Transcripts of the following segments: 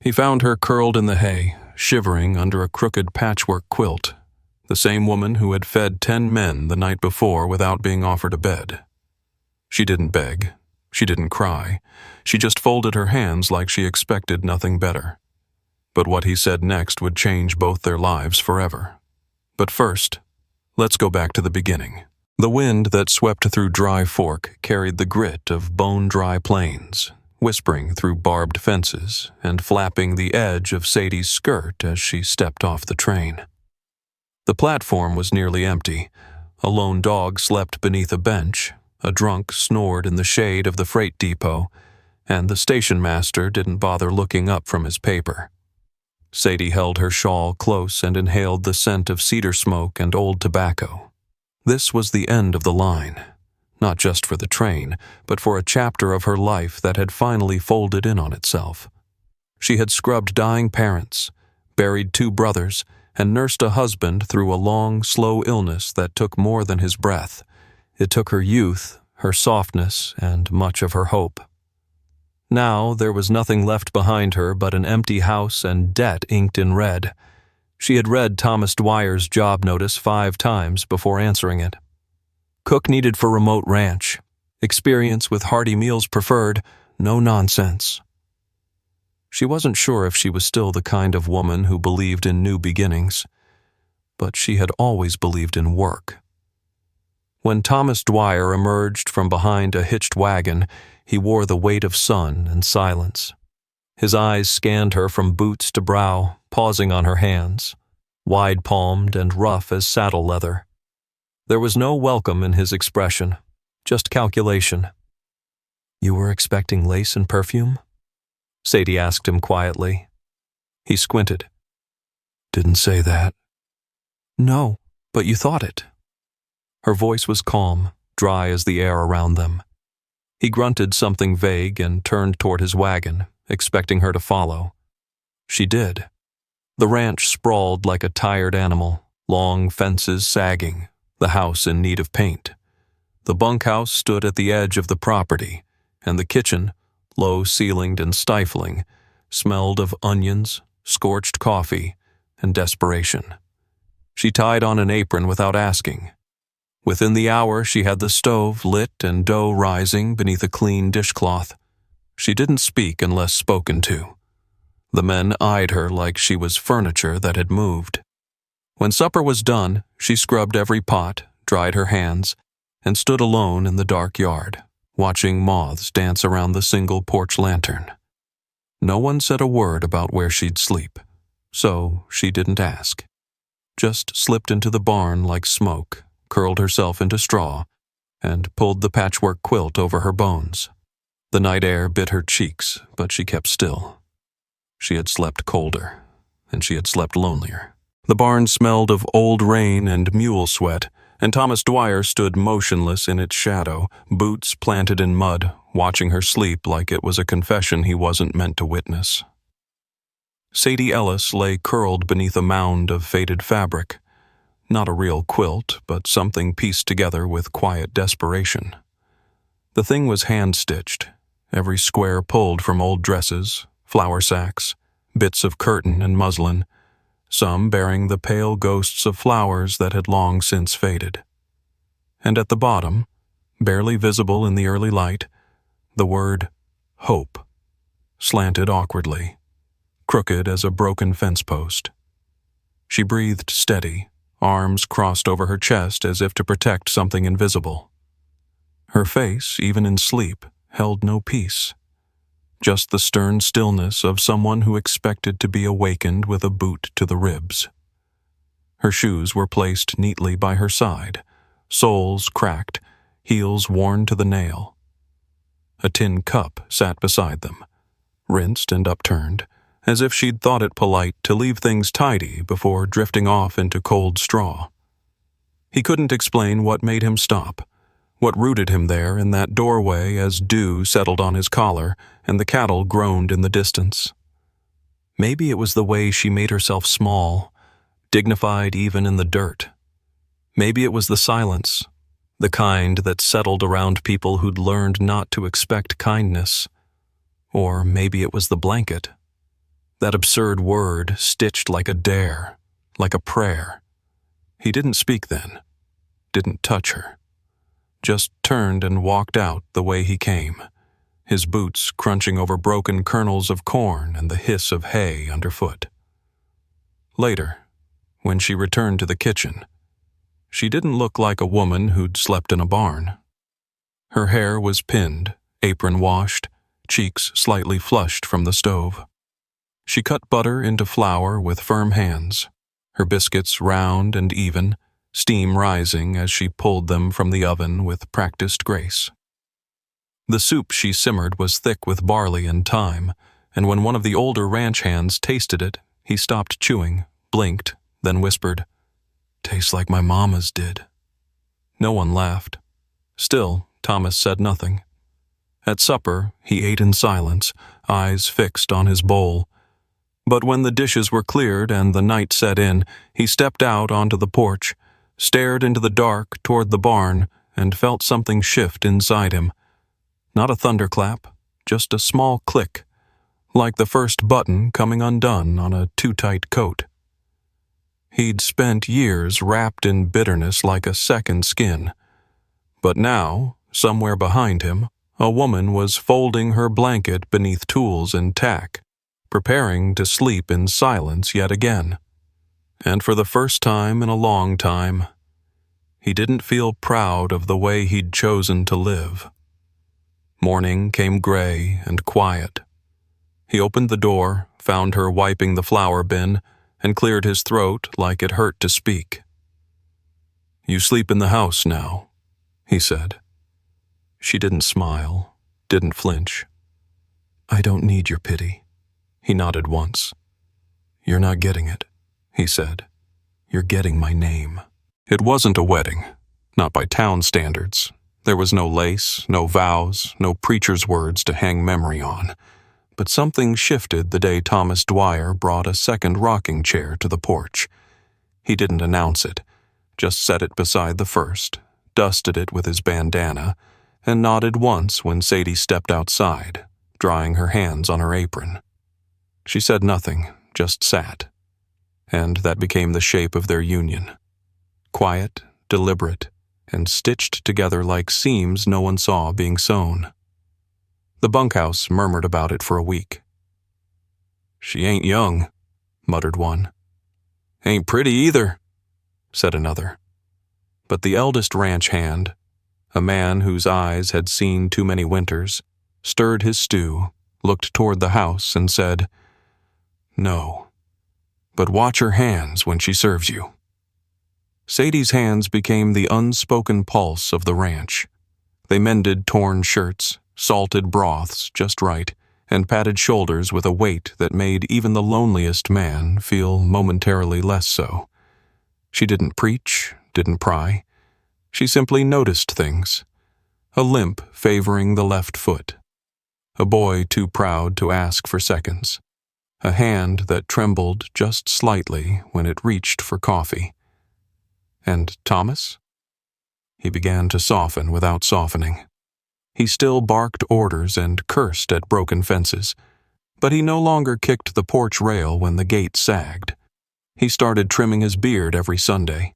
He found her curled in the hay, shivering under a crooked patchwork quilt, the same woman who had fed 10 men the night before without being offered a bed. She didn't beg. She didn't cry. She just folded her hands like she expected nothing better. But what he said next would change both their lives forever. But first, let's go back to the beginning. The wind that swept through Dry Fork carried the grit of bone-dry plains, whispering through barbed fences and flapping the edge of Sadie's skirt as she stepped off the train. The platform was nearly empty. A lone dog slept beneath a bench, a drunk snored in the shade of the freight depot, and the station master didn't bother looking up from his paper. Sadie held her shawl close and inhaled the scent of cedar smoke and old tobacco. This was the end of the line, not just for the train, but for a chapter of her life that had finally folded in on itself. She had scrubbed dying parents, buried 2 brothers, and nursed a husband through a long, slow illness that took more than his breath. It took her youth, her softness, and much of her hope. Now there was nothing left behind her but an empty house and debt inked in red. She had read Thomas Dwyer's job notice 5 times before answering it. Cook needed for remote ranch. Experience with hearty meals preferred, no nonsense. She wasn't sure if she was still the kind of woman who believed in new beginnings, but she had always believed in work. When Thomas Dwyer emerged from behind a hitched wagon, he wore the weight of sun and silence. His eyes scanned her from boots to brow, pausing on her hands, wide-palmed and rough as saddle leather. There was no welcome in his expression, just calculation. "You were expecting lace and perfume?" Sadie asked him quietly. He squinted. "Didn't say that." "No, but you thought it." Her voice was calm, dry as the air around them. He grunted something vague and turned toward his wagon, expecting her to follow. She did. The ranch sprawled like a tired animal, long fences sagging, the house in need of paint. The bunkhouse stood at the edge of the property, and the kitchen, low-ceilinged and stifling, smelled of onions, scorched coffee, and desperation. She tied on an apron without asking. Within the hour, she had the stove lit and dough rising beneath a clean dishcloth. She didn't speak unless spoken to. The men eyed her like she was furniture that had moved. When supper was done, she scrubbed every pot, dried her hands, and stood alone in the dark yard, watching moths dance around the single porch lantern. No one said a word about where she'd sleep, so she didn't ask. Just slipped into the barn like smoke, curled herself into straw, and pulled the patchwork quilt over her bones. The night air bit her cheeks, but she kept still. She had slept colder, and she had slept lonelier. The barn smelled of old rain and mule sweat, and Thomas Dwyer stood motionless in its shadow, boots planted in mud, watching her sleep like it was a confession he wasn't meant to witness. Sadie Ellis lay curled beneath a mound of faded fabric. Not a real quilt, but something pieced together with quiet desperation. The thing was hand-stitched, every square pulled from old dresses, flour sacks, bits of curtain and muslin, some bearing the pale ghosts of flowers that had long since faded. And at the bottom, barely visible in the early light, the word hope, slanted awkwardly, crooked as a broken fence post. She breathed steady, arms crossed over her chest as if to protect something invisible. Her face, even in sleep, held no peace, just the stern stillness of someone who expected to be awakened with a boot to the ribs. Her shoes were placed neatly by her side, soles cracked, heels worn to the nail. A tin cup sat beside them, rinsed and upturned, as if she'd thought it polite to leave things tidy before drifting off into cold straw. He couldn't explain what made him stop, what rooted him there in that doorway as dew settled on his collar and the cattle groaned in the distance. Maybe it was the way she made herself small, dignified even in the dirt. Maybe it was the silence, the kind that settled around people who'd learned not to expect kindness. Or maybe it was the blanket. That absurd word stitched like a dare, like a prayer. He didn't speak then, didn't touch her. Just turned and walked out the way he came, his boots crunching over broken kernels of corn and the hiss of hay underfoot. Later, when she returned to the kitchen, she didn't look like a woman who'd slept in a barn. Her hair was pinned, apron washed, cheeks slightly flushed from the stove. She cut butter into flour with firm hands, her biscuits round and even, steam rising as she pulled them from the oven with practiced grace. The soup she simmered was thick with barley and thyme, and when one of the older ranch hands tasted it, he stopped chewing, blinked, then whispered, "Tastes like my mama's did." No one laughed. Still, Thomas said nothing. At supper, he ate in silence, eyes fixed on his bowl. But when the dishes were cleared and the night set in, he stepped out onto the porch, stared into the dark toward the barn, and felt something shift inside him. Not a thunderclap, just a small click, like the first button coming undone on a too-tight coat. He'd spent years wrapped in bitterness like a second skin. But now, somewhere behind him, a woman was folding her blanket beneath tools and tack, preparing to sleep in silence yet again. And for the first time in a long time, he didn't feel proud of the way he'd chosen to live. Morning came gray and quiet. He opened the door, found her wiping the flour bin, and cleared his throat like it hurt to speak. "You sleep in the house now," he said. She didn't smile, didn't flinch. "I don't need your pity." He nodded once. "You're not getting it," he said. "You're getting my name." It wasn't a wedding, not by town standards. There was no lace, no vows, no preacher's words to hang memory on. But something shifted the day Thomas Dwyer brought a second rocking chair to the porch. He didn't announce it, just set it beside the first, dusted it with his bandana, and nodded once when Sadie stepped outside, drying her hands on her apron. She said nothing, just sat. And that became the shape of their union. Quiet, deliberate, and stitched together like seams no one saw being sewn. The bunkhouse murmured about it for a week. "She ain't young," muttered one. "Ain't pretty either," said another. But the eldest ranch hand, a man whose eyes had seen too many winters, stirred his stew, looked toward the house, and said, "No, but watch her hands when she serves you." Sadie's hands became the unspoken pulse of the ranch. They mended torn shirts, salted broths just right, and patted shoulders with a weight that made even the loneliest man feel momentarily less so. She didn't preach, didn't pry. She simply noticed things. A limp favoring the left foot. A boy too proud to ask for seconds. A hand that trembled just slightly when it reached for coffee. And Thomas? He began to soften without softening. He still barked orders and cursed at broken fences, but he no longer kicked the porch rail when the gate sagged. He started trimming his beard every Sunday.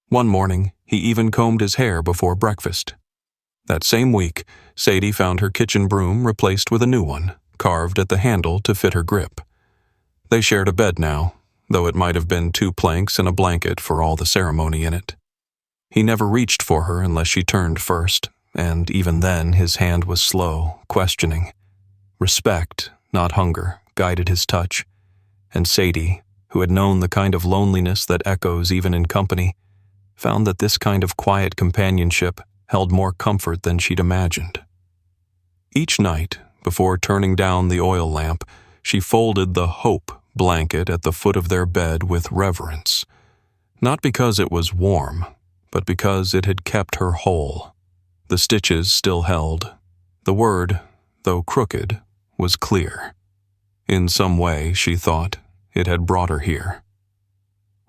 One morning, he even combed his hair before breakfast. That same week, Sadie found her kitchen broom replaced with a new one, carved at the handle to fit her grip. They shared a bed now, though it might have been 2 planks and a blanket for all the ceremony in it. He never reached for her unless she turned first, and even then his hand was slow, questioning. Respect, not hunger, guided his touch, and Sadie, who had known the kind of loneliness that echoes even in company, found that this kind of quiet companionship held more comfort than she'd imagined. Each night, before turning down the oil lamp, she folded the hope blanket at the foot of their bed with reverence, not because it was warm, but because it had kept her whole. The stitches still held. The word, though crooked, was clear. In some way, she thought, it had brought her here.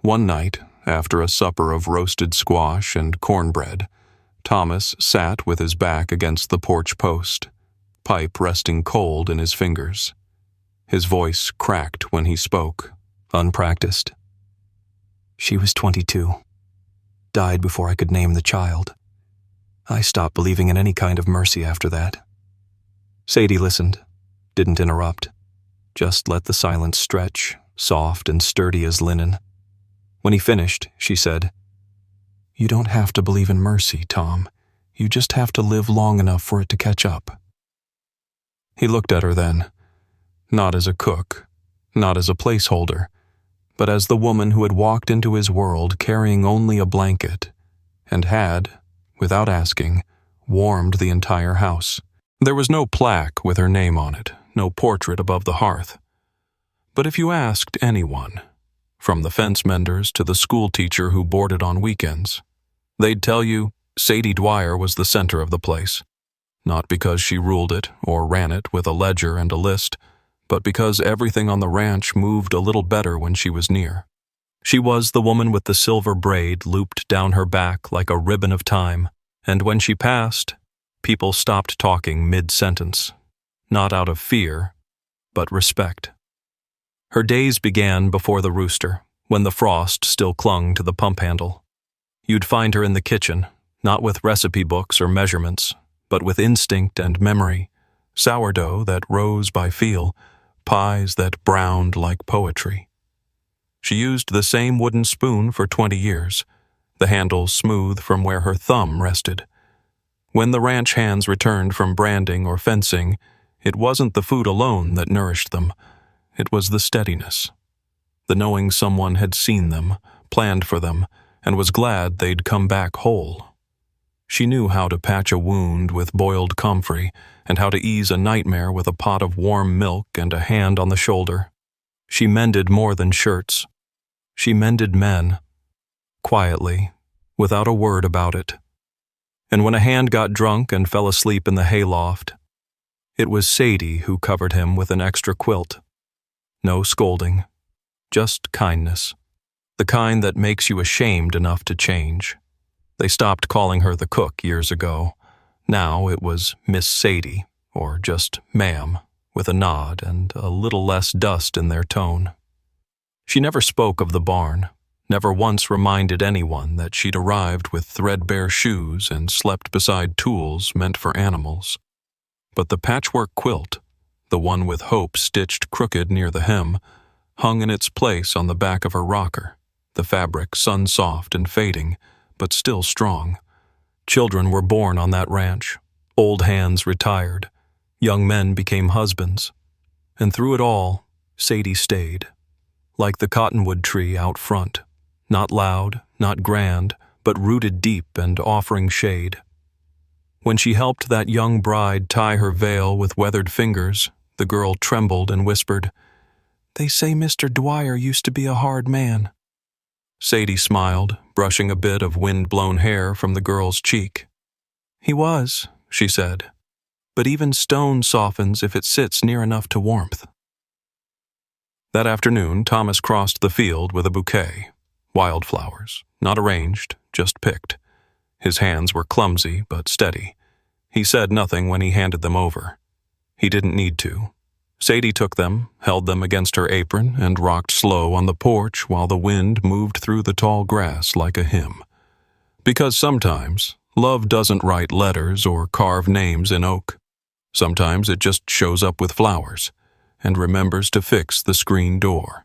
One night, after a supper of roasted squash and cornbread, Thomas sat with his back against the porch post, pipe resting cold in his fingers. His voice cracked when he spoke, unpracticed. She was 22. Died before I could name the child. I stopped believing in any kind of mercy after that. Sadie listened, didn't interrupt, just let the silence stretch, soft and sturdy as linen. When he finished, she said, "You don't have to believe in mercy, Tom. You just have to live long enough for it to catch up." He looked at her then, not as a cook, not as a placeholder, but as the woman who had walked into his world carrying only a blanket and had, without asking, warmed the entire house. There was no plaque with her name on it, no portrait above the hearth. But if you asked anyone, from the fence menders to the school teacher who boarded on weekends, they'd tell you Sadie Dwyer was the center of the place, not because she ruled it or ran it with a ledger and a list, but because everything on the ranch moved a little better when she was near. She was the woman with the silver braid looped down her back like a ribbon of time, and when she passed, people stopped talking mid-sentence, not out of fear, but respect. Her days began before the rooster, when the frost still clung to the pump handle. You'd find her in the kitchen, not with recipe books or measurements, but with instinct and memory, sourdough that rose by feel, pies that browned like poetry. She used the same wooden spoon for 20 years, the handle smooth from where her thumb rested. When the ranch hands returned from branding or fencing, it wasn't the food alone that nourished them. It was the steadiness, the knowing someone had seen them, planned for them, and was glad they'd come back whole. She knew how to patch a wound with boiled comfrey and how to ease a nightmare with a pot of warm milk and a hand on the shoulder. She mended more than shirts. She mended men, quietly, without a word about it. And when a hand got drunk and fell asleep in the hayloft, it was Sadie who covered him with an extra quilt. No scolding, just kindness, the kind that makes you ashamed enough to change. They stopped calling her the cook years ago. Now it was Miss Sadie, or just ma'am, with a nod and a little less dust in their tone. She never spoke of the barn, never once reminded anyone that she'd arrived with threadbare shoes and slept beside tools meant for animals. But the patchwork quilt, the one with hope stitched crooked near the hem, hung in its place on the back of her rocker, the fabric sun-soft and fading, but still strong. Children were born on that ranch. Old hands retired. Young men became husbands. And through it all, Sadie stayed, like the cottonwood tree out front, not loud, not grand, but rooted deep and offering shade. When she helped that young bride tie her veil with weathered fingers, the girl trembled and whispered, "They say Mr. Dwyer used to be a hard man." Sadie smiled, brushing a bit of wind-blown hair from the girl's cheek. "He was," she said, "but even stone softens if it sits near enough to warmth." That afternoon, Thomas crossed the field with a bouquet. Wildflowers, not arranged, just picked. His hands were clumsy but steady. He said nothing when he handed them over. He didn't need to. Sadie took them, held them against her apron, and rocked slow on the porch while the wind moved through the tall grass like a hymn. Because sometimes, love doesn't write letters or carve names in oak. Sometimes it just shows up with flowers and remembers to fix the screen door.